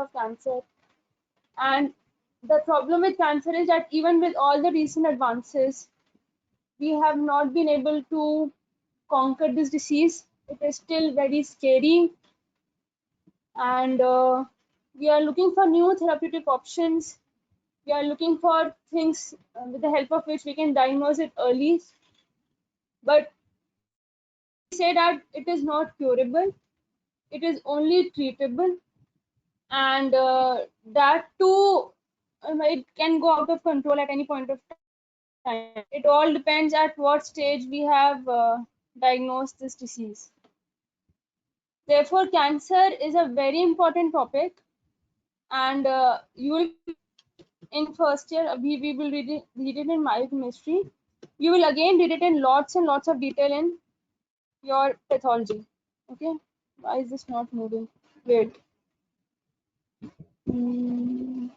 of cancer. And the problem with cancer is that even with all the recent advances, we have not been able to conquer this disease. It is still very scary, and we are looking for new therapeutic options. We are looking for things with the help of which we can diagnose it early. But we say that it is not curable, it is only treatable, and that too, it can go out of control at any point of time. It all depends at what stage we have diagnosed this disease. Therefore, cancer is a very important topic, and you will in first year we will read it in biochemistry. You will again read it in lots and lots of detail in your pathology. Okay, why is this not moving? Wait. Hmm.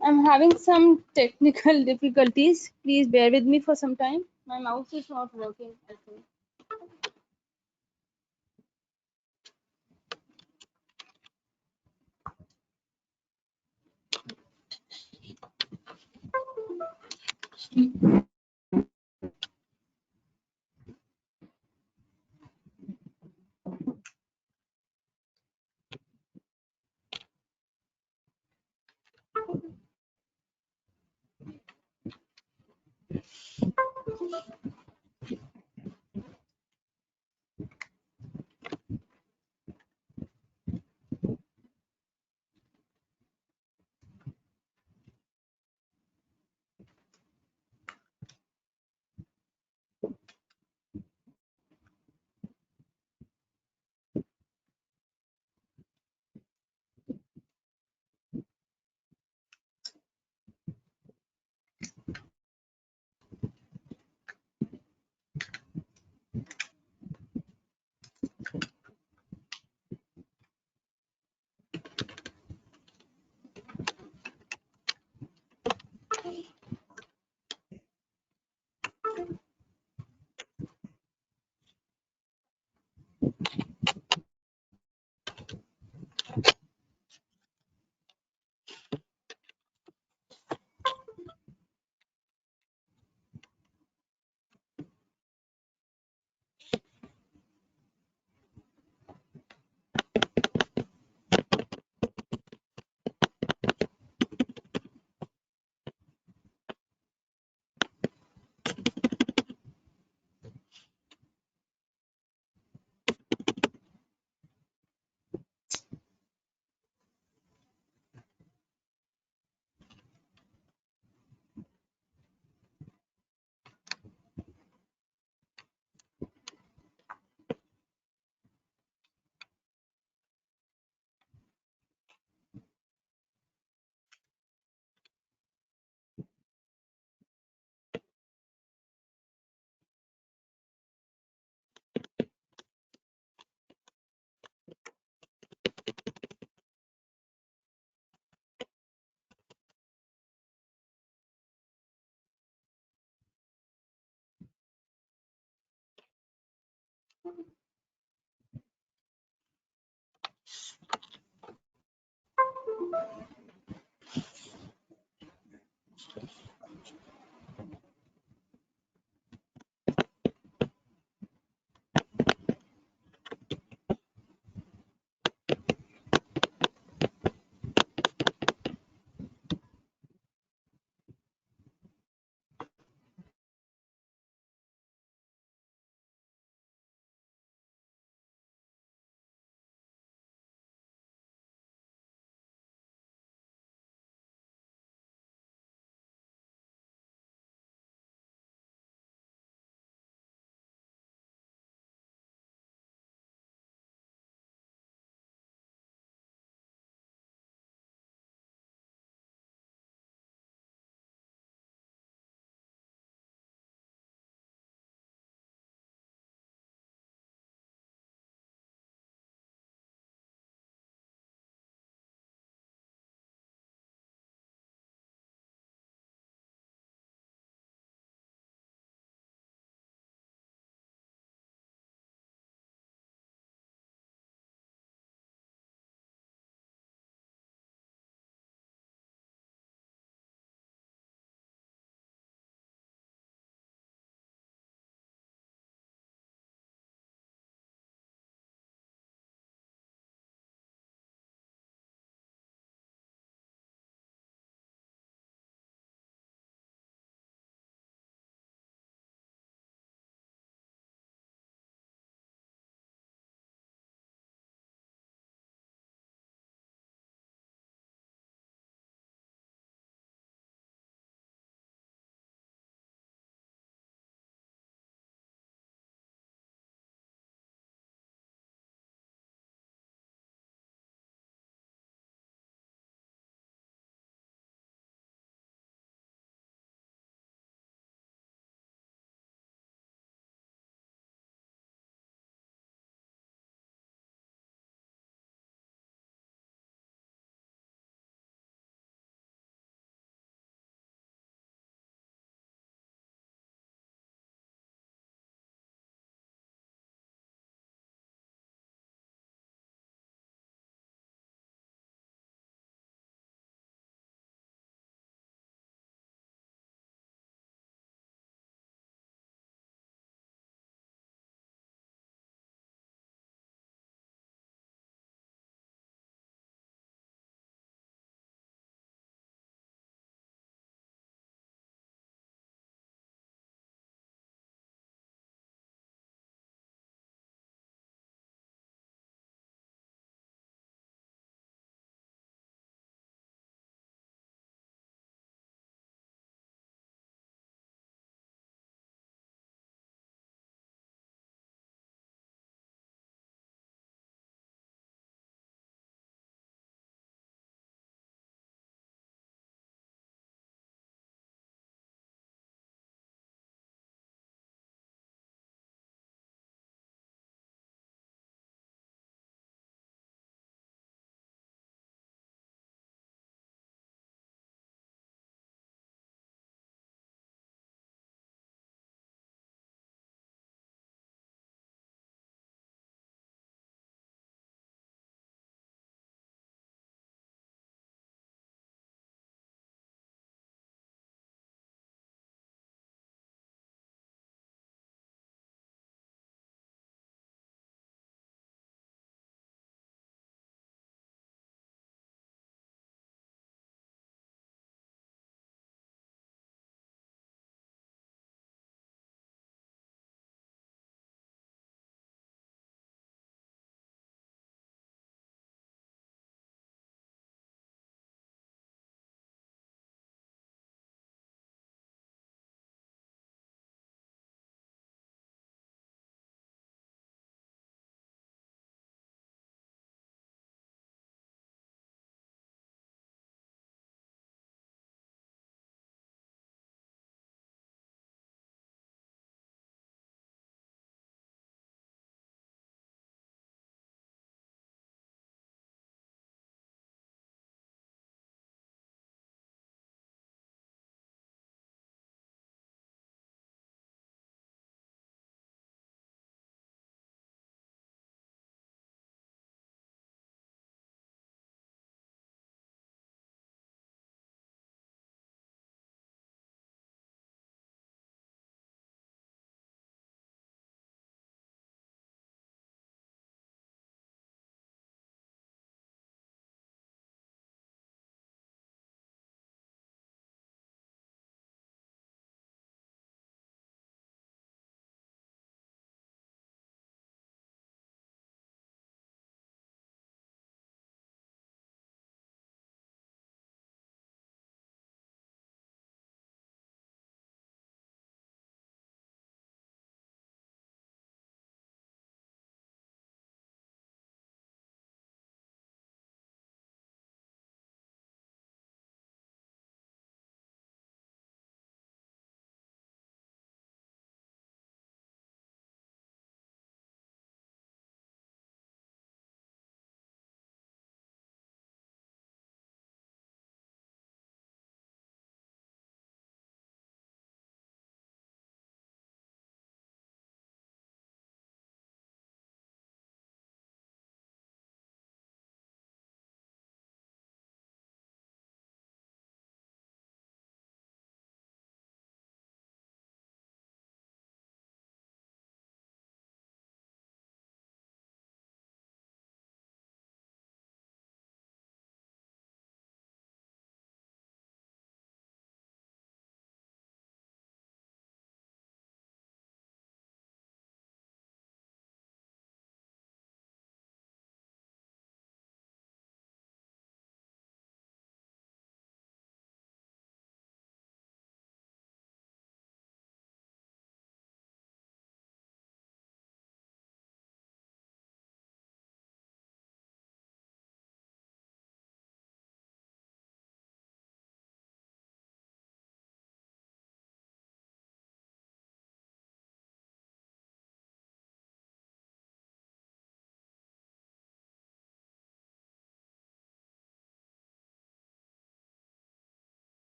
I'm having some technical difficulties. Please bear with me for some time. My mouse is not working, I think.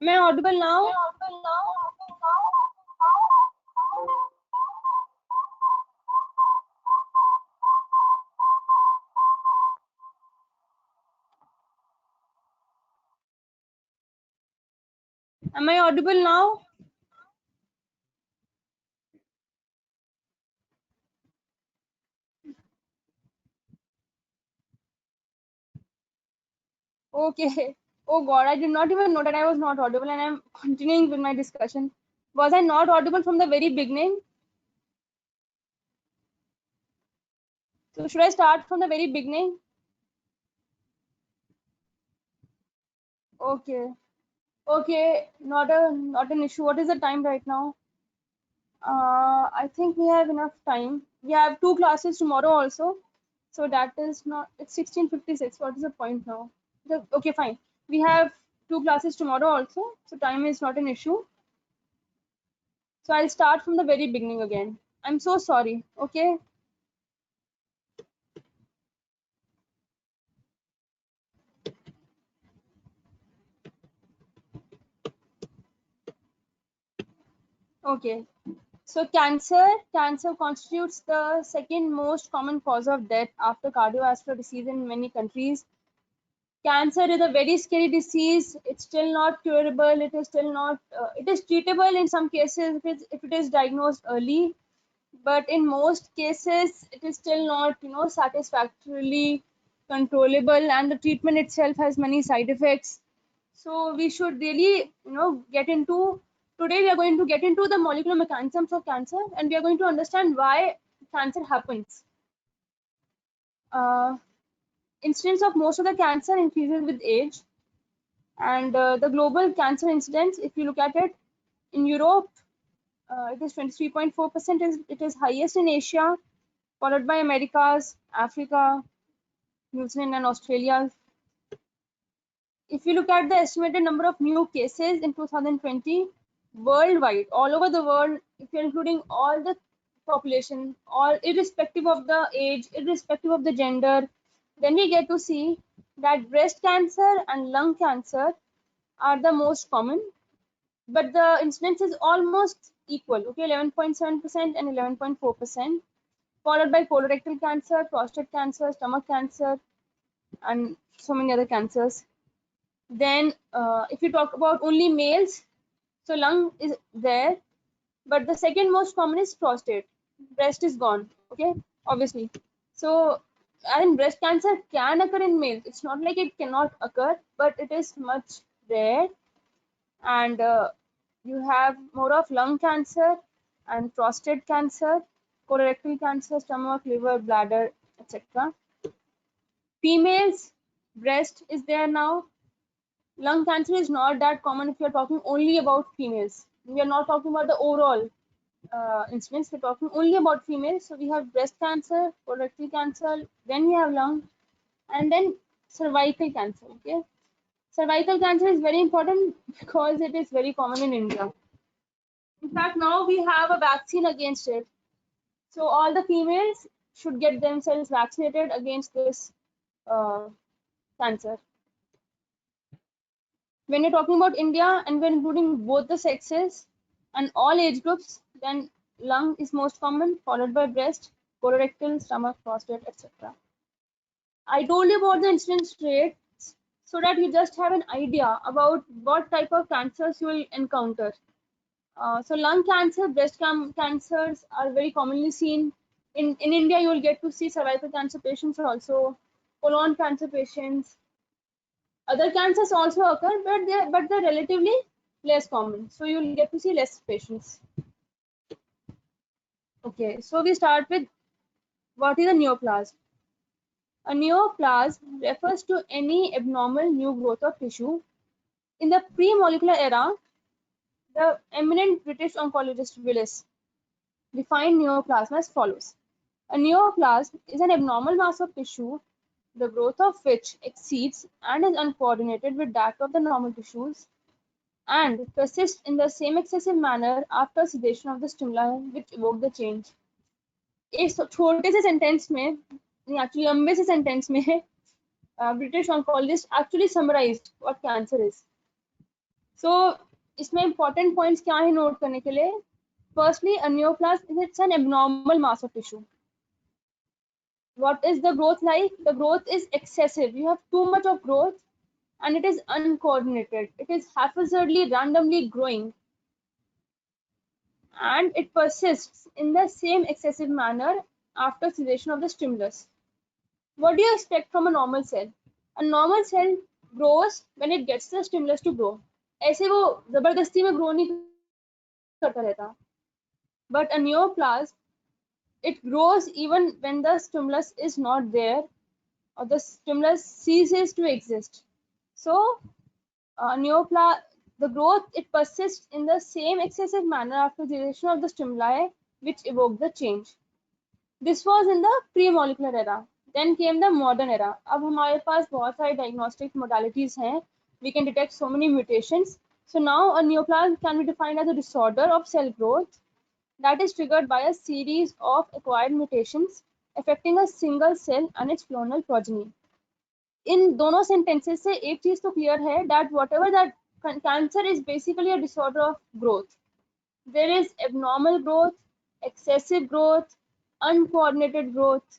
Am I audible now? Am I audible now? Okay. Oh God, I did not even know that I was not audible, and I'm continuing with my discussion. Was I not audible from the very beginning? So should I start from the very beginning? Okay. Okay. Not an issue. What is the time right now? I think we have enough time. We have two classes tomorrow also. So that is not, it's 16:56. What is the point now? Okay, fine. We have two classes tomorrow also. So time is not an issue. So I'll start from the very beginning again. I'm so sorry. Okay. Okay. So cancer constitutes the second most common cause of death after cardiovascular disease in many countries. Cancer is a very scary disease. It's still not curable. It is still not. It is treatable in some cases if it is diagnosed early, but in most cases it is still not, satisfactorily controllable, and the treatment itself has many side effects. So we should really, get into. Today we are going to get into the molecular mechanisms of cancer, and we are going to understand why cancer happens. Uh, Incidence of most of the cancer increases with age, and the global cancer incidence, if you look at it, in Europe, it is 23.4%. It is highest in Asia, followed by Americas, Africa, New Zealand, and Australia. If you look at the estimated number of new cases in 2020 worldwide, all over the world, if you're including all the population, all irrespective of the age, irrespective of the gender, then we get to see that breast cancer and lung cancer are the most common, but the incidence is almost equal. Okay, 11.7% and 11.4%, followed by colorectal cancer, prostate cancer, stomach cancer, and so many other cancers. Then, if you talk about only males, so lung is there, but the second most common is prostate. Breast is gone. Okay, obviously. So, and breast cancer can occur in males. It's not like it cannot occur, but it is much rare. And you have more of lung cancer and prostate cancer, colorectal cancer, stomach, liver, bladder, etc. Females, breast is there now. Lung cancer is not that common if you're talking only about females. We are not talking about the overall incidence. We're talking only about females. So we have breast cancer, colorectal cancer, then we have lung, and then cervical cancer. Okay, cervical cancer is very important because it is very common in India. In fact, now we have a vaccine against it. So all the females should get themselves vaccinated against this uh, cancer. When you're talking about India and when including both the sexes and all age groups, then lung is most common, followed by breast, colorectal, stomach, prostate, etc. I told you about the incidence rates so that you just have an idea about what type of cancers you will encounter. So lung cancer, cancers are very commonly seen. In India, you will get to see cervical cancer patients also, colon cancer patients. Other cancers also occur, but they're relatively less common. So you will get to see less patients. Okay, so we start with what is a neoplasm. A neoplasm refers to any abnormal new growth of tissue. In the pre-molecular era, the eminent British oncologist Willis defined neoplasm as follows. A neoplasm is an abnormal mass of tissue, the growth of which exceeds and is uncoordinated with that of the normal tissues and persists in the same excessive manner after sedation of the stimuli which evoke the change. इस छोटे से sentence में actually लंबे से sentence में British oncologist actually summarized what cancer is. सो इसमें important points क्या है नोट करने के लिए? Firstly, a neoplasm is an abnormal mass of tissue. What is the growth like? The growth is excessive. You have too much of growth and it is uncoordinated. It is haphazardly, randomly growing, and it persists in the same excessive manner after cessation of the stimulus. What do you expect from a normal cell? A normal cell grows when it gets the stimulus to grow. ऐसे वो जबरदस्ती में grow नहीं करता रहता. But a neoplasm, it grows even when the stimulus is not there or the stimulus ceases to exist. So, the growth, it persists in the same excessive manner after cessation of the stimuli which evoke the change. This was in the pre-molecular era. Then came the modern era. अब हमारे पास बहुत सारे diagnostic modalities हैं. We can detect so many mutations. So now a neoplasm can be defined as a disorder of cell growth that is triggered by a series of acquired mutations affecting a single cell and its clonal progeny. इन दोनों sentences से एक चीज तो clear है that whatever that cancer is basically a disorder of growth. There is abnormal growth, excessive growth, uncoordinated growth,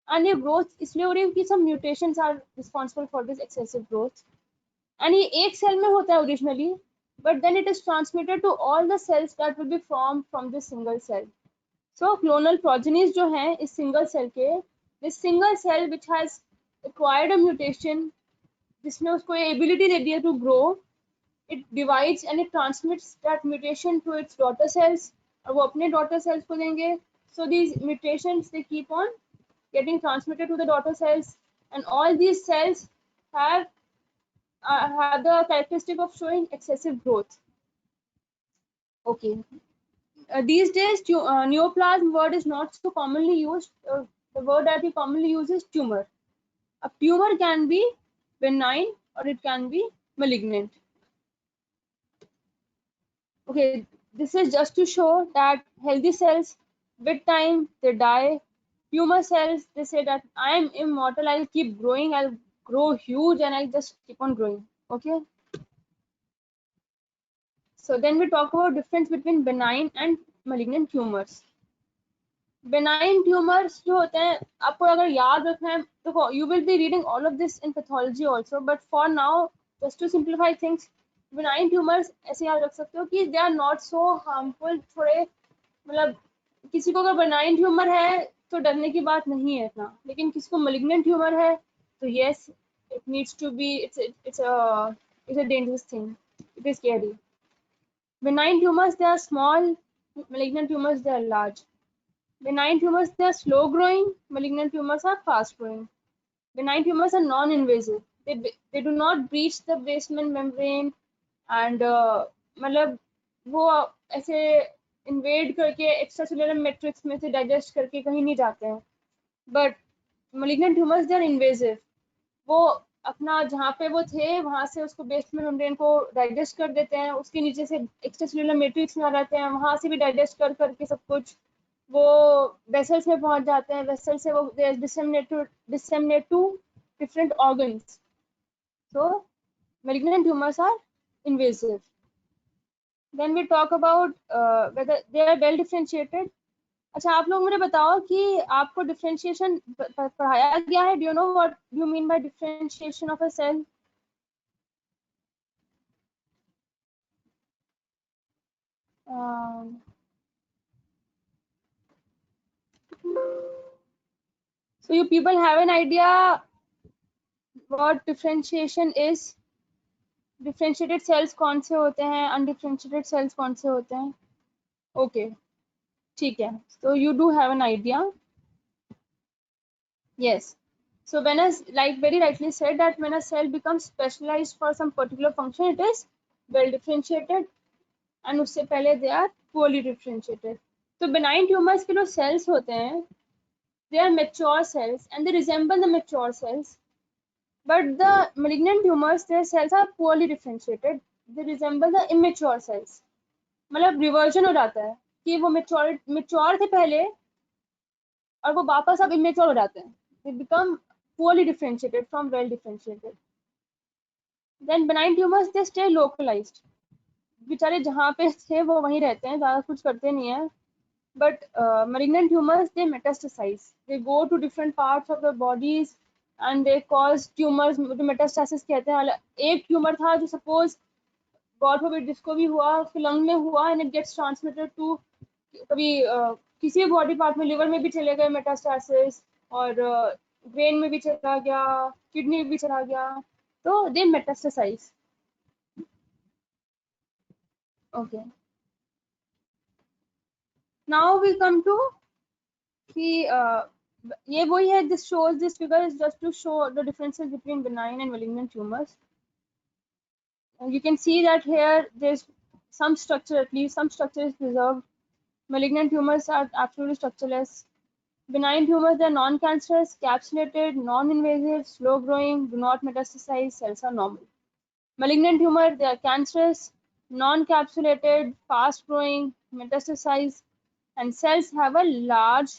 and ये growth इसलिए हो रही है कि some mutations are responsible for this excessive growth. And ये एक cell में होता है originally, but then it is transmitted to all the cells that will be formed from this single cell. So clonal progenies जो हैं इस single cell के, this single cell which has acquired a mutation, जिसने उसको ये ability दे दी है to grow, it divides and it transmits that mutation to its daughter cells, और वो अपने daughter cells को देंगे. So these mutations, they keep on getting transmitted to the daughter cells, and all these cells have the characteristic of showing excessive growth. Okay. These days, neoplasm word is not so commonly used. The word that we commonly use is tumor. A tumor can be benign or it can be malignant. Okay, this is just to show that healthy cells, with time, they die. Tumor cells, they say that I am immortal, I'll keep growing, I'll grow huge and I'll just keep on growing. Okay. So then we talk about difference between benign and malignant tumors. Benign tumors जो होते हैं, आपको अगर याद रखना है तो you will be reading all of this in pathology also, but for now, just to simplify things, benign tumors ऐसे याद रख सकते हो कि they are not so harmful. थोड़े मतलब किसी को अगर benign tumor है तो डरने की बात नहीं है इतना, लेकिन किसी को malignant tumor है तो yes, it needs to be, it's a dangerous thing. It is scary. Benign tumors, they are small. Malignant tumors, they are large. Benign tumors, they are slow growing. Malignant tumors are fast growing. Benign tumors are non-invasive. They do not breach the basement membrane and मतलब वो ऐसे invade करके extracellular matrix में से digest करके कहीं नहीं जाते हैं. But malignant tumors, they are invasive. वो अपना जहाँ पे वो थे वहां से उसको बेसमेंट मेम्ब्रेन को डाइजेस्ट कर देते हैं, उसके नीचे से एक्स्ट्रासेल्युलर मैट्रिक्स में आ जाते हैं, वहां से भी डाइजेस्ट कर करके सब कुछ वो वेसल्स में पहुंच जाते हैं, वेसल से वो disseminate to different organs. So malignant tumors are invasive. Then we talk about whether they are well differentiated. अच्छा, आप लोग मुझे बताओ कि आपको डिफरेंशिएशन पढ़ाया गया है? Do you know what you mean by differentiation of a cell? So you people have an idea what differentiation is? Differentiated cells कौन से होते हैं, undifferentiated cells कौन से होते हैं? Okay, ठीक है. So you do have an idea. Yes. So when like very rightly said that when a cell becomes specialized for some particular function, it is well differentiated, and उससे पहले they are poorly differentiated. तो benign tumors के जो cells होते हैं, they are mature cells and they resemble the mature cells. But the malignant tumors, their cells are poorly differentiated. They resemble the immature cells. मतलब reversion हो जाता है कि वो mature थे पहले और वो वापस अब immature हो जाते हैं. They become poorly differentiated from well differentiated. Then benign tumors, they stay localized. बेचारे जहाँ पे थे वो वहीं रहते हैं, ज़्यादा कुछ करते नहीं है. But malignant tumors, they metastasize. They go to different parts of the bodies and they cause tumors. जो metastasis कहते हैं, एक ट्यूमर था जो सपोज गॉड फॉरबिड जिसको भी हुआ उसके लंग में हुआ and it gets transmitted to कभी किसी भी बॉडी पार्ट में, लिवर में भी चले गए मेटास्टासिस, और ब्रेन में भी चला गया, किडनी में भी चला गया, तो they metastasize. Okay, now we come to कि ये वही है, this shows, this figure is just to show the differences between benign and malignant tumors. You can see that here there's some structure, at least some structure is preserved. Malignant tumors are absolutely structureless. Benign tumors are non-cancerous, capsulated, non-invasive, slow-growing, do not metastasize, cells are normal. Malignant tumor, they are cancerous, non-capsulated, fast-growing, metastasize, and cells have a large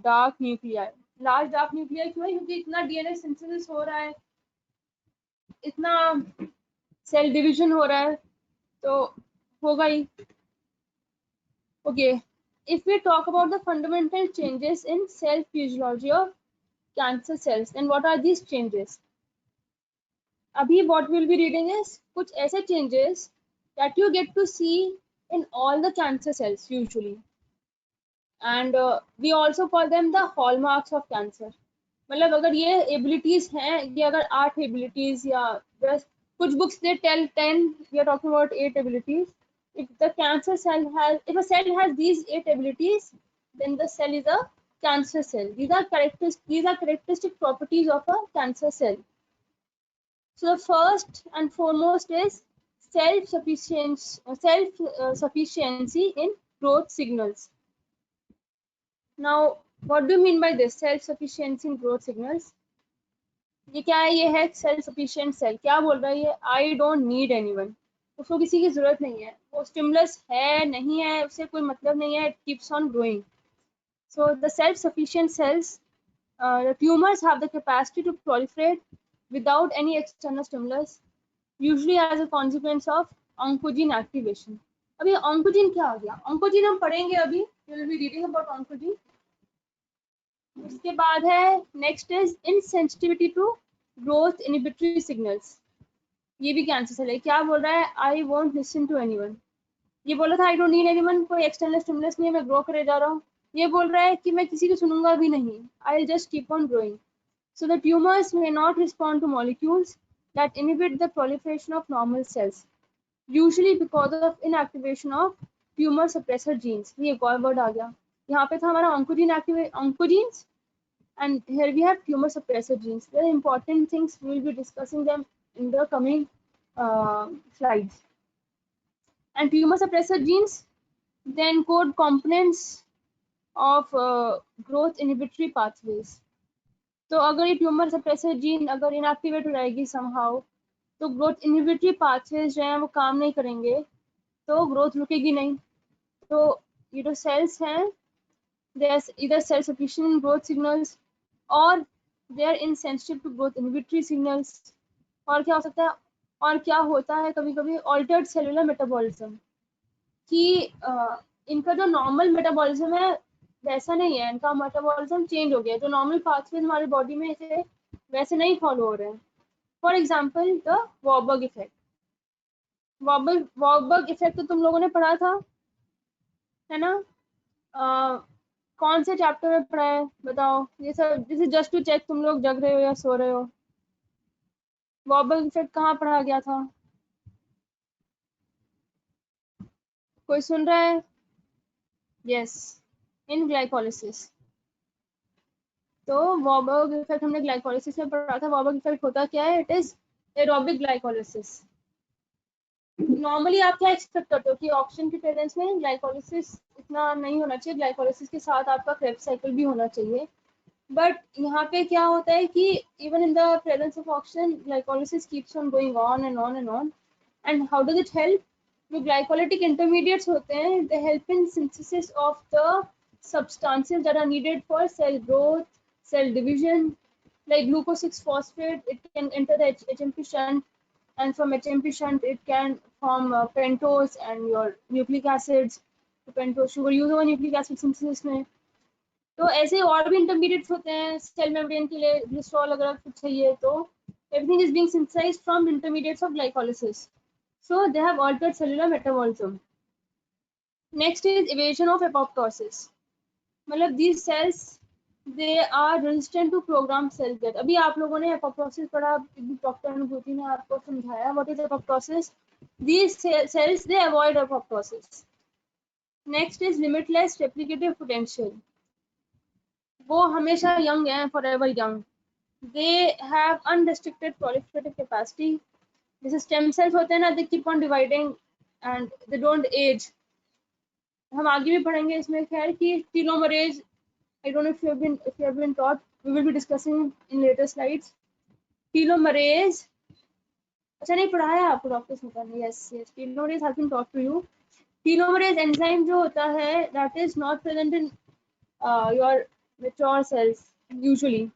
dark nuclei. Large dark nuclei क्यों है? क्योंकि इतना DNA synthesis हो रहा है, इतना cell division हो रहा है, तो होगा ही. Okay, if we talk about the fundamental changes in cell physiology of cancer cells, then what are these changes? Abhi what we'll be reading is kuch aise changes that you get to see in all the cancer cells usually, and we also call them the hallmarks of cancer. मतलब अगर ये abilities हैं, ये अगर 8 abilities या 10, कुछ books they tell 10, we are talking about 8 abilities. If the cancer cell has, if a cell has these 8 abilities, then the cell is a cancer cell. These are characteristic properties of a cancer cell. So the first and foremost is self-sufficiency in growth signals. Now, what do you mean by this self-sufficiency in growth signals? ये क्या है? ये है self sufficient cell. क्या बोल रहा है ये? आई डोंट नीड एनीवन. उसको किसी की जरूरत नहीं है, वो स्टिमुलस है नहीं है उससे कोई मतलब नहीं है, it keeps on growing. So the self sufficient cells, the tumors have the capacity to proliferate without any external stimulus, usually as a consequence of oncogene activation. अभी oncogene क्या हो गया? oncogene हम पढ़ेंगे अभी, we will be reading about oncogene. उसके बाद है next is insensitivity to growth inhibitory signals. ये भी कैंसर सेल है. क्या बोल रहा है? I won't listen to anyone. ये बोला था आई डोंट नीड एनीवन, कोई एक्सटर्नल स्टिमुलस नहीं है, मैं ग्रो करे जा रहा हूँ. ये बोल रहा है कि मैं किसी को सुनूंगा भी नहीं, I will just keep on growing. So the tumours may not respond two molecules that inhibit the proliferation of normal cells, usually because of inactivation of tumor suppressor genes. ये एक और वर्ड आ गया. यहाँ पे था हमारा oncogenes, and here we have tumor suppressor genes. Very important things, we will be discussing them in the coming slides. And tumor suppressor genes, they encode components of growth inhibitory pathways. तो अगर ये tumour suppressor gene अगर inactivate हो जाएगी somehow, तो growth inhibitory pathways जो हैं वो काम नहीं करेंगे, तो ग्रोथ रुकेगी नहीं. तो ये जो सेल्स हैं, they are either self sufficient in growth signals और they are insensitive to growth inhibitory signals. और क्या हो सकता है? और क्या होता है कभी कभी ऑल्टर्ड सेलुलर मेटाबॉलिज्म, कि इनका जो नॉर्मल मेटाबॉलिज्म है वैसा नहीं है, इनका मेटाबॉलिज्म चेंज हो गया. जो नॉर्मल पाथवेज हमारे बॉडी में थे वैसे नहीं फॉलो हो रहे हैं. For example the Warburg effect. Warburg effect तो तुम लोगों ने पढ़ा था, है ना? कौन से चैप्टर में पढ़ा है बताओ? ये सब this is just to check तुम लोग जग रहे हो या सो रहे हो. वॉर्बर्ग इफेक्ट कहाँ पढ़ा गया था? कोई सुन रहा है? Yes, in glycolysis. तो वॉर्बर्ग इफेक्ट हमने ग्लाइकोलिसिस में पढ़ा था. वॉर्बर्ग इफेक्ट होता क्या है? It is aerobic glycolysis. Normally आप क्या एक्सपेक्ट करते हो कि ऑक्सीजन की प्रेजेंस में ग्लाइकोलिसिस इतना नहीं होना चाहिए, ग्लाइकोलिसिस के साथ आपका क्रेब्स साइकिल भी होना चाहिए. बट यहाँ पे क्या होता है कि even in the presence of oxygen glycolysis keeps on going on and on and on. And how does it help? जो ग्लाइकोलिटिक इंटरमीडिएट्स होते हैं, they help in synthesis of the substances that are needed for cell growth, cell division, like glucose 6 phosphate. It can enter the HMP shunt and from HMP shunt it can form pentose and your nucleic acids. तो pentose sugar use होगा nucleic acid synthesis में. तो ऐसे और भी intermediates होते हैं cell membrane के लिए, ग्लिसरॉल अगर कुछ चाहिए तो everything is being synthesized from intermediates of glycolysis. So they have altered cellular metabolism. Next is evasion of apoptosis. मतलब these cells they are resistant to programmed cell death. अभी आप लोगों ने apoptosis पढ़ा, डॉक्टर अनुभूति ने आपको समझाया what is apoptosis. These cells they avoid apoptosis. Next is limitless replicative potential. वो हमेशा young हैं, forever young. They have unrestricted proliferative capacity. जैसे stem cells होते हैं ना, they keep on dividing and they don't age. हम आगे भी पढ़ेंगे इसमें खैर कि telomerase, I don't know if you have been taught, we will be discussing in later slides. Telomerase, अच्छा नहीं पढ़ाया आपको डॉक्टर स्मिता ने? yes telomerase has been taught to you. Telomerase enzyme जो होता है that is not present in your mature cells usually,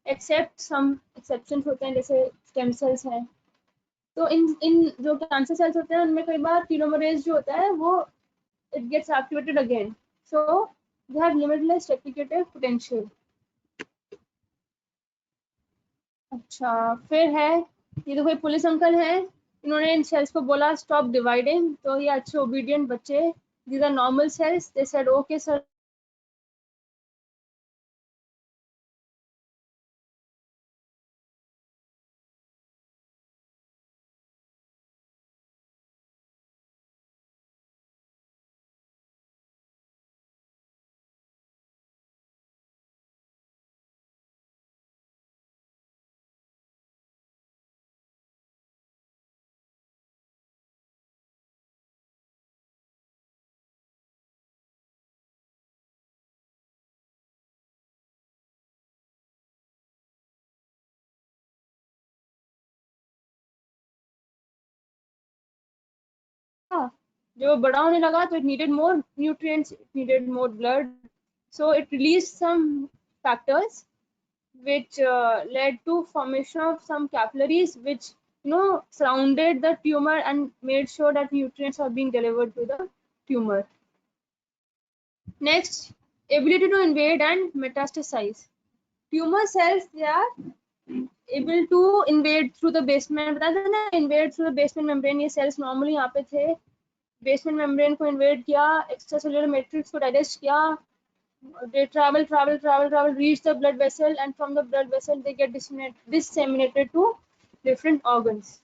except some exceptions होते हैं जैसे stem cells हैं. तो इन जो कैंसर सेल्स होते हैं उनमें कई बार टीलोमरेज जो होता है वो it gets activated again, so they have limitless replicative potential. अच्छा फिर है ये तो कोई पुलिस अंकल है, इन्होंने इन सेल्स को बोला स्टॉप डिवाइडिंग, तो ये अच्छे ओबीडियंट बच्चे, these are normal cells, they said okay sir. जो बड़ा होने लगा तो it needed more nutrients, it needed more blood, so it released some factors which led to formation of some capillaries which surrounded the tumor and made sure that nutrients are being delivered to the tumor. Next, ability to invade and metastasize. Tumor cells, they are able to invade through the basement, rather than invade through the basement membrane. ये cells normally यहाँ पे थे, basement membrane को invade किया, extracellular matrix को digest किया, they travel, reach the blood vessel, and from the blood vessel they get disseminated to different organs.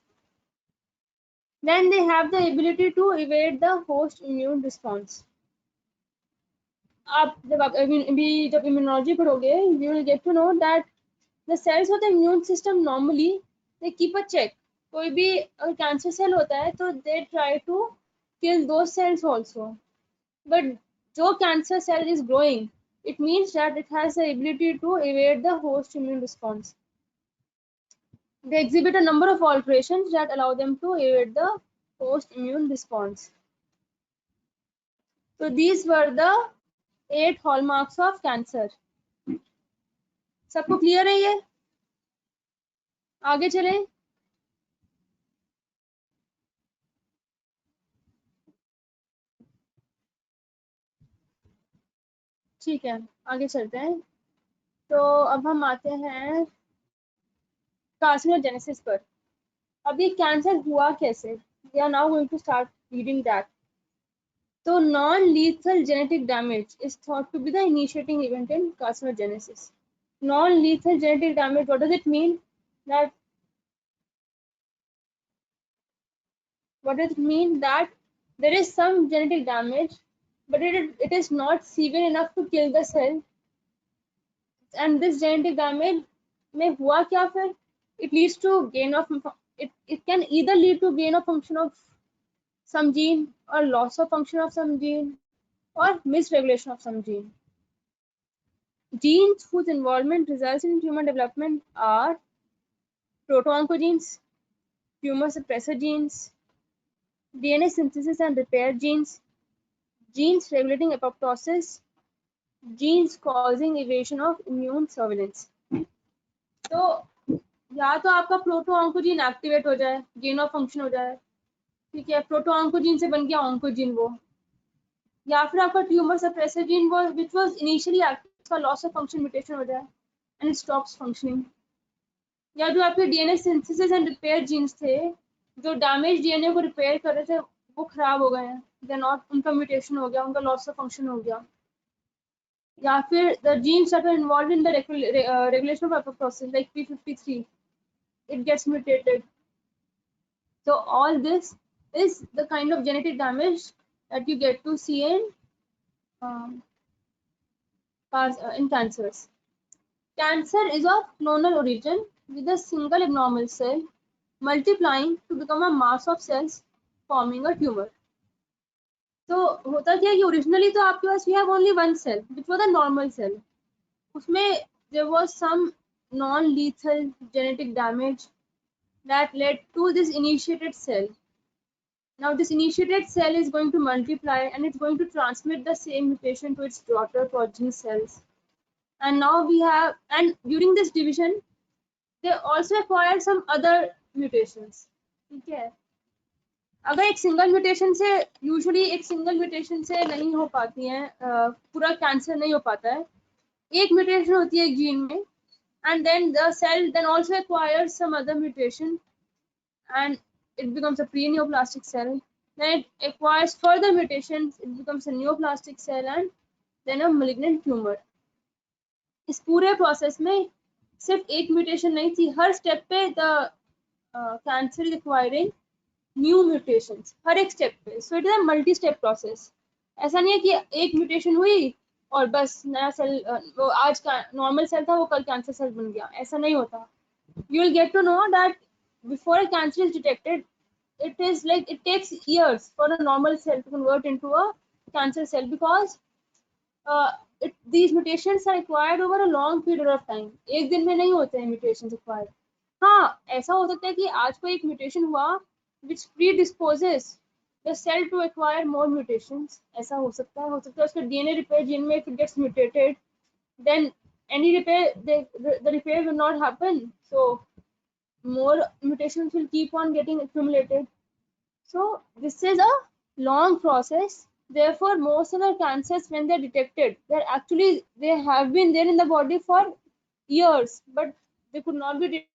Then they have the ability to evade the host immune response. आप जब immunology पढ़ोगे, you will get to know that the cells of the immune system normally they keep a check. कोई भी cancer cell होता है तो they try to kill those cells also. But जो cancer cell is growing, it means that it has the ability to evade the host immune response. They exhibit a number of alterations that allow them to evade the host immune response. So these were the 8 hallmarks of cancer. सबको clear है ये? आगे चले. ठीक है, आगे चलते हैं. तो अब हम आते हैं कार्सिनोजेनेसिस पर. अब ये कैंसर हुआ कैसे? We are now going to start reading that. So non-lethal genetic damage is thought to be the initiating event in carcinogenesis. Non-lethal genetic damage, what does it mean? That there is some genetic damage, but it is not severe enough to kill the cell. And this genetic damage में हुआ क्या फिर? It leads to gain of it can either lead to gain of function of some gene or loss of function of some gene or misregulation of some gene. Genes whose involvement results in tumor development are proto-oncogenes, tumor suppressor genes, DNA synthesis and repair genes, genes regulating apoptosis, genes causing evasion of immune surveillance. So या तो आपका proto oncogene activate हो जाए, gain of function हो जाए, ठीक है, proto oncogene से बन गया ऑन्कोजीन वो, या फिर आपका ट्यूमर सप्रेसर जीन वो विच वाज इनिशियली एक्टिव, उसका लॉस ऑफ फंक्शन म्यूटेशन हो जाए एंड स्टॉप्स फंक्शनिंग। या जो आपके DNA synthesis and repair genes थे, जो डैमेज डीएनए को रिपेयर कर रहे थे, वो खराब हो गए हैं, दे नॉट, उनका म्यूटेशन हो गया, उनका लॉस ऑफ फंक्शन हो गया। या फिर the genes that are involved in the regulation of process like p53, it gets mutated. So all this is the kind of genetic damage that you get to see um, in cancers. Cancer is of clonal origin with a single abnormal cell multiplying to become a mass of cells forming a tumor. तो होता क्या है कि originally तो आपके पास we have only one cell which was a normal cell. उसमें there was some non-lethal genetic damage that led to this initiated cell. Now this initiated cell is going to multiply and it's going to transmit the same mutation to its daughter progeny cells. And now we have, and during this division, they also acquire some other mutations. ठीक है, अगर एक single mutation से, usually एक single mutation से नहीं हो पाती है, पूरा कैंसर नहीं हो पाता है, एक म्यूटेशन होती है एक जीन में, and then the cell then also acquires some other mutation and it becomes a pre-neoplastic cell. Then it acquires further mutations, it becomes a neoplastic cell and then a malignant tumor. इस पूरे process में सिर्फ एक mutation नहीं थी, हर step पे the cancer is acquiring new mutations हर एक स्टेप पे. So it is a multi step process. ऐसा नहीं है कि एक म्यूटेशन हुई और बस नया सेल, वो आज का नॉर्मल सेल था वो कल कैंसर सेल बन गया, ऐसा नहीं होता. You will get to know that before a cancer is detected, it is like it takes years for a normal cell to convert into a cancer cell because these mutations are acquired over a long period of time. एक दिन में नहीं होते हैं mutations acquired. हाँ, ऐसा हो सकता है कि आज को एक mutation हुआ which predisposes the cell to acquire more mutations. ऐसा हो सकता है उसका DNA repair gene में if it gets mutated, then any repair, the repair will not happen. So more mutations will keep on getting accumulated. So this is a long process. Therefore, most of the cancers, when they're detected, they have been there in the body for years, but they could not be detected.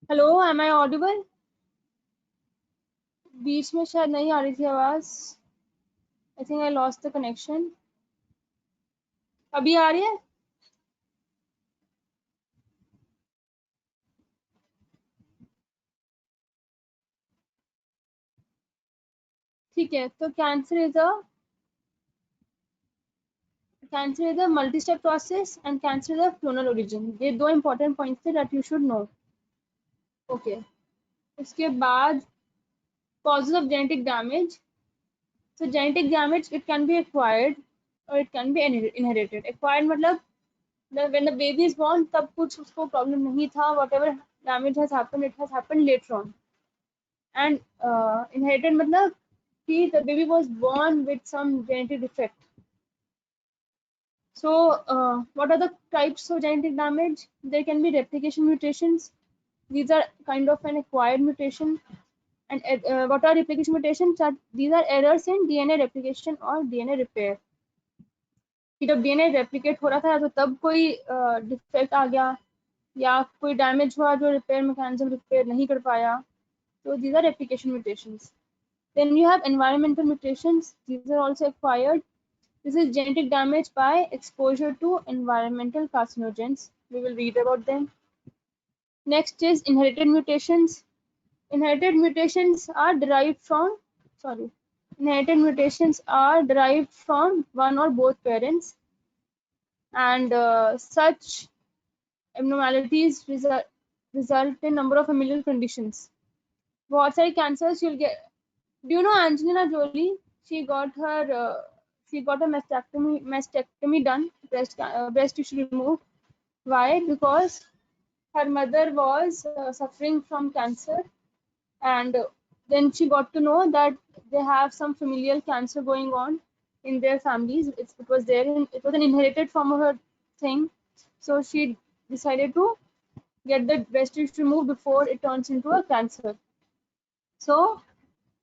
Hello, am I audible? बीच में शायद नहीं आ रही थी आवाज. I think I lost the connection. अभी आ रही है? ठीक है, तो cancer is a multi-step process and cancer is of clonal origin. ये दो important points थे that you should know. Okay. उसके बाद Causes of genetic damage. So genetic damage, it can be acquired or it can be inherited. Acquired मतलब when the baby is born तब कुछ उसको problem नहीं था, whatever damage has happened, it has happened later on. And inherited मतलब कि the baby was born with some genetic defect. So what are the types of genetic damage? There can be replication mutations. These are kind of an acquired mutation. And what are replication mutations? These are errors in DNA replication or DNA repair. कि जब DNA replicate हो रहा था तो तब कोई defect आ गया या कोई डैमेज हुआ जो रिपेयर मैकेनिज्म रिपेयर नहीं कर पाया. So these are replication mutations. Then you have environmental mutations. These are also acquired. This is genetic damage by exposure to environmental carcinogens. We will read about them. Next is inherited mutations. Inherited mutations are derived from one or both parents, and such abnormalities result in number of familial conditions. बहुत सारे cancers you'll get. Do you know Angelina Jolie? She got a mastectomy done, breast tissue removed. Why? Because her mother was suffering from cancer, and then she got to know that they have some familial cancer going on in their families. It was an inherited form of her thing, so she decided to get the breast tissue removed before it turns into a cancer. So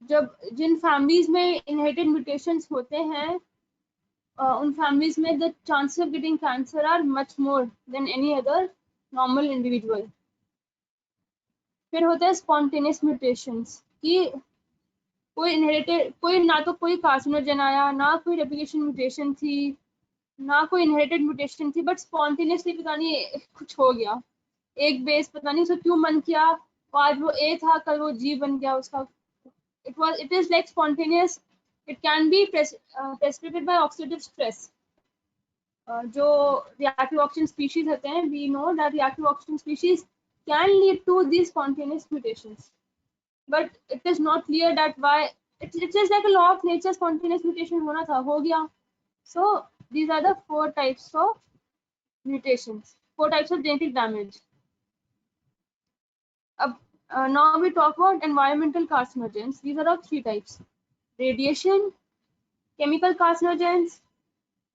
जब जिन families में inherited mutations होते हैं, उन families में the chances of getting cancer are much more than any other normal individual. फिर होता है spontaneous mutations कि कोई ना तो कोई कार्सिनोजन आया, ना कोई रेप्लिकेशन म्यूटेशन थी, ना कोई इनहेरिटेड म्यूटेशन थी, बट स्पॉन्टेनियसली पता नहीं कुछ हो गया, एक बेस पता नहीं उसको क्यों मन किया, आज वो ए था कल वो जी बन गया उसका. It is like spontaneous. It can be precipitated by oxidative stress. जो reactive oxygen species होते हैं, we know that reactive oxygen species can lead to these spontaneous mutations, but it is not clear that why. It is like a law of nature, spontaneous mutation होना था, हो गया. So these are the 4 types of mutations, 4 types of genetic damage. Now we talk about environmental carcinogens. These are of 3 types: radiation, chemical carcinogens,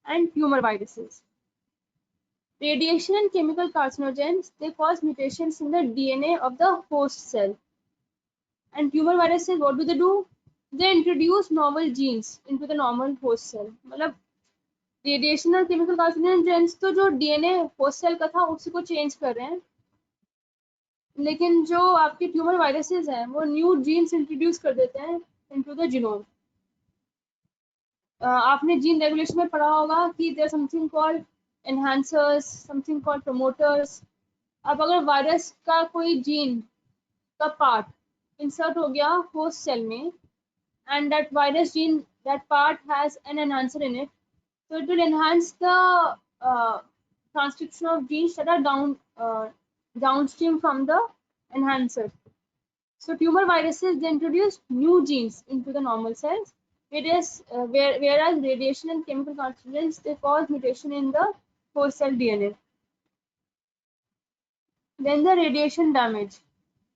and tumor viruses. Radiation and chemical carcinogens, they cause mutations in the DNA of the host cell. And tumor viruses, what do? They introduce novel genes into the normal host cell. मतलब radiation और chemical carcinogens तो जो DNA host cell का था उसी को change कर रहे हैं, लेकिन जो आपके ट्यूमर वायरसेस हैं वो न्यू जीन्स इंट्रोड्यूस कर देते हैं इनटू द जीनोम. आपने जीन रेगुलेशन में पढ़ा होगा कि there something called enhancers, something called promoters. अब अगर वायरस का कोई जीन का पार्ट इंसर्ट हो गया होस्ट सेल में, and that virus gene, that part has an enhancer in it, so it will enhance the transcription of genes that are downstream from the enhancer. So tumor viruses, they introduce new genes into the normal cells, whereas radiation and chemical carcinogens, they cause mutation in the host cell DNA. Then the radiation damage.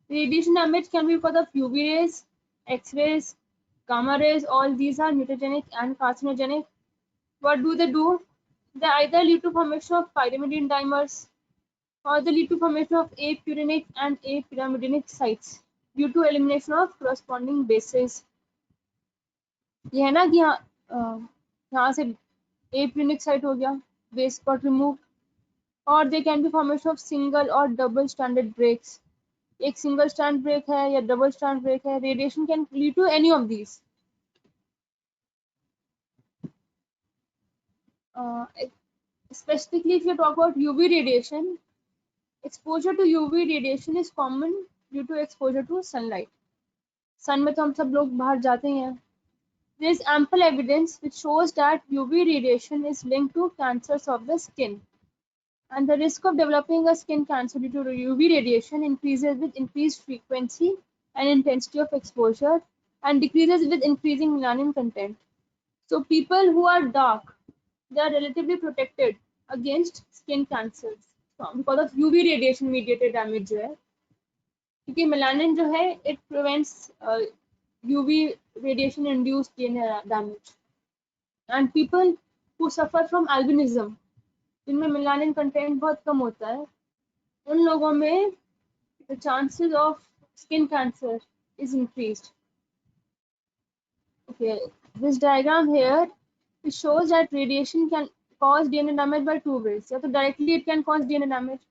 Radiation damage can be because of UV rays, X-rays, gamma rays. All these are mutagenic and carcinogenic. What do? They either lead to formation of pyrimidine dimers, or they lead to formation of apurinic and apyrimidinic sites due to elimination of corresponding bases. ये है ना कि यहाँ से apurinic site हो गया, base got removed. Or they can be formation of single or double stranded breaks. एक single strand break है या डबल स्ट्रैंड ब्रेक है. Radiation can lead to any of these. Specifically, if you talk about UV radiation, exposure to UV radiation is common due to exposure to sunlight. सन में तो हम सब लोग बाहर जाते हैं. There is ample evidence which shows that UV radiation is linked to cancers of the skin. And the risk of developing a skin cancer due to UV radiation increases with increased frequency and intensity of exposure and decreases with increasing melanin content. So people who are dark, they are relatively protected against skin cancers because of UV radiation mediated damage जो है, क्योंकि melanin जो है it prevents UV radiation induced DNA damage. And people who suffer from albinism, जिनमें melanin content बहुत कम होता है, उन लोगों में the chances of skin cancer is increased. Okay, this diagram here, it shows that radiation can cause DNA damage by two ways. So directly it can cause DNA damage,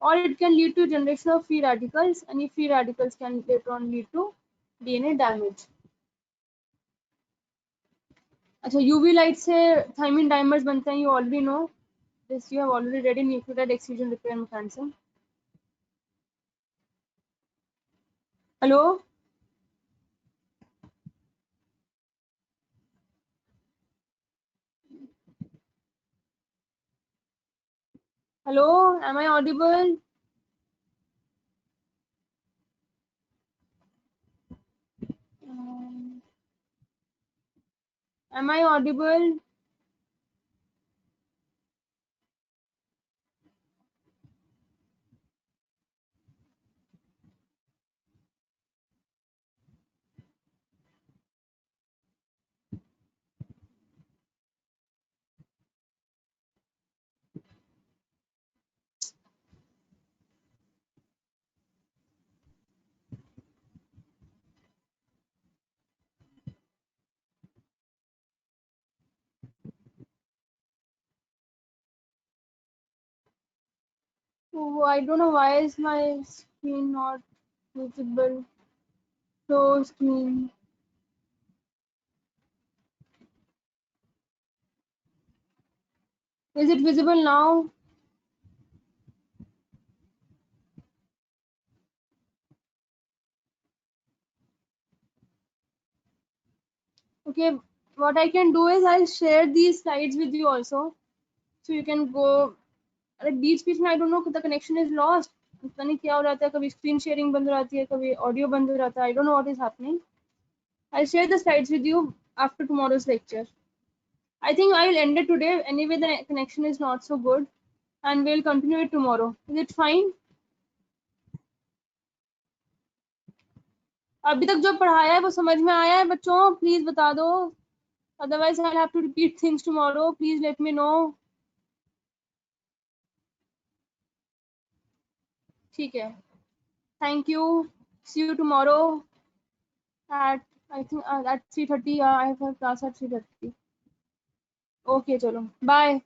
or it can lead to generation of free radicals, and free radicals can later on lead to DNA damage. अच्छा, UV light से thymine dimers बनते हैं, you already know this, you have already read in nucleotide excision repair mechanism. Hello? Hello, am I audible? Am I audible? Oh, I don't know why is my screen not visible. Show screen. Is it visible now? Okay, what I can do is I'll share these slides with you also. So you can go, like बीच बीच में I don't know, the connection is lost. पता नहीं क्या हो रहा है, कभी screen sharing बंद हो जाती है, कभी audio बंद हो जाता है. I don't know what is happening. I'll share the slides with you after tomorrow's lecture. I think I'll end it today. Anyway, the connection is not so good, and we'll continue it tomorrow. Is it fine? अभी तक जो पढ़ाया है वो समझ में आया है बच्चों? प्लीज बता दो, otherwise I'll have to repeat things tomorrow. Please let me know. ठीक है, thank you. See you tomorrow at, I think at 3:30. I have a class at 3:30. Okay, चलो, bye.